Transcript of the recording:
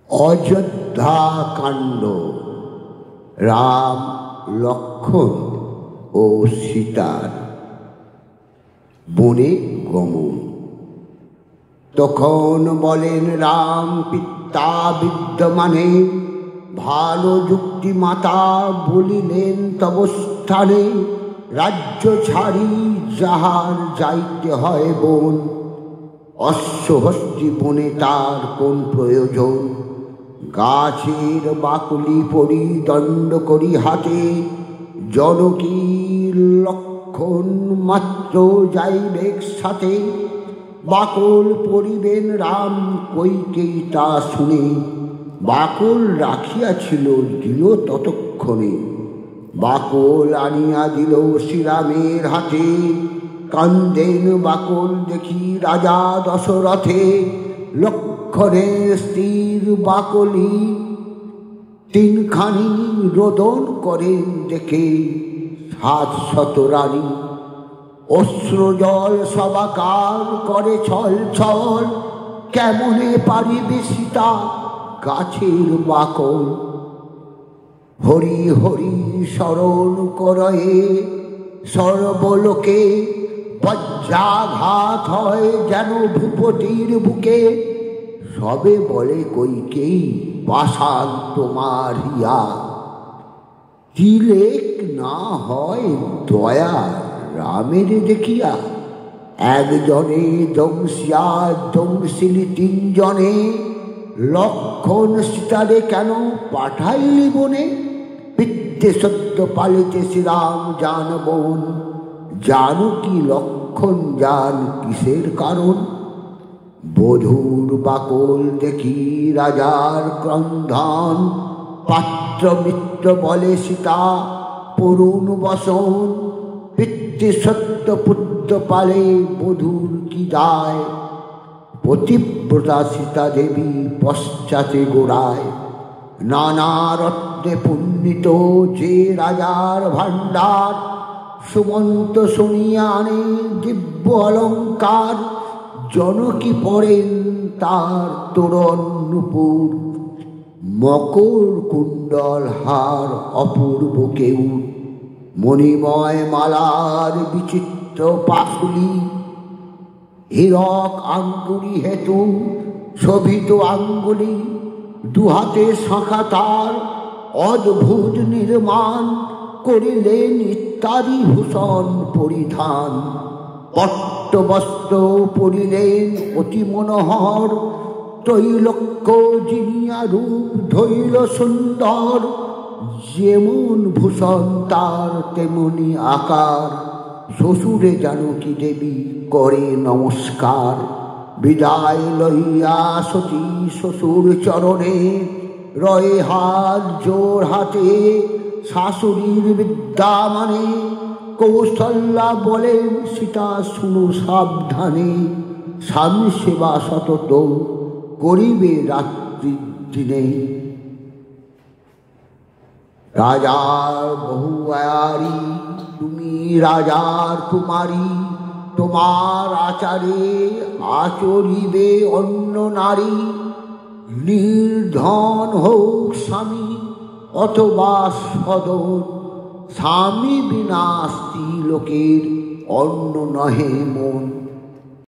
অযোধ্যা কাণ্ড। রাম, লক্ষ্মণ ও সীতার বনে গমন। তখন বলেন রাম পিতা বিদ্যমানে, ভালো যুক্তি মাতা বলিলেন তব স্থানে। রাজ্য ছাড়ি যাহার যাইতে হয় বন, অশ্বহস্তি বনে তার কোন প্রয়োজন। গাছের বাকলি পরিদণ্ড করি হাতে, জনকীর লক্ষণ মাত্র যাইবে সাথে। বাকল পরিবেন রাম কইকেই তা শুনে, বাকল রাখিয়াছিল দিল ততক্ষণে। বাকল আনিয়া দিল শ্রীরামের হাতে, কান্দেন বাকল দেখি রাজা দশরথে। লক্ষণের স্থির বাকলি তিনখানি রোদন করেন দেখে ৭০০ রানী। অশ্রুজল সবাকার করে ছল ছল, কেমনে পারিবে সীতা গাছের বাকল। হরি হরি স্মরণ করয়ে সর্বলোকে, বজ্রাঘাত হয় যেন ভূপতির বুকে। সবে বলে কইকেই পাষাণ তোমার হিয়া, তিলেক না হয় দয়া রামের দেখিয়া। একজনে দংশিয়া দংশিলি তিনজনে, লক্ষণ সীতারে কেন পাঠাইলি বনে। পিত্তে সত্য পালিতে শ্রীরাম যান বন, জানকী লক্ষণ যান কিসের কারণ। বধূর বাকল দেখি রাজার ক্রন্দন, পাত্র মিত্র বলে সীতা পূরণ বসন। পিতৃ সত্য পুত্র পালে বধূর কি দায়, পতিব্রতা সীতা দেবী পশ্চাতে গোড়ায়। নানা রত্নে পুণ্যিত যে রাজার ভাণ্ডার, সুমন্ত শুনিয়া আনে দিব্য অলঙ্কার। জনকী পড়েন তার তোরণ নূপুর, মকর কুণ্ডল হার অপূর্ব কেউট। মণিময় মালার বিচিত্র পাশুলি, হীরক আঙ্গুলি হেতু শোভিত আঙ্গুলি। দুহাতে শাঁখা তার অদ্ভুত নির্মাণ, করিলেন ইত্যাদি ভূষণ পরিধান। পট্টবস্ত্র পরিলেন অতি মনোহর, ত্রৈলোক্য জিনিয়া রূপ ধৈল সুন্দর। যেমন ভূষণ তার তেমনি আকার, শ্বশুরে জানকী দেবী করে নমস্কার। বিদায় লইয়া সতী শ্বশুর চরণে, রয়ে হাত জোর হাতে শাশুড়ির বিদ্যা মানে। কৌশল্যা বলেন সীতা শুনো সাবধানে, স্বামী সেবা সতত করিবে রাত্রি দিনে। রাজার বহু আয়ারি তুমি রাজার কুমারী, তোমার আচারে আচরিবে অন্য নারী। নির্ধন হোক স্বামী অথবা সদন, স্বামী বিনা স্ত্রী লোকের অন্য নহে মন।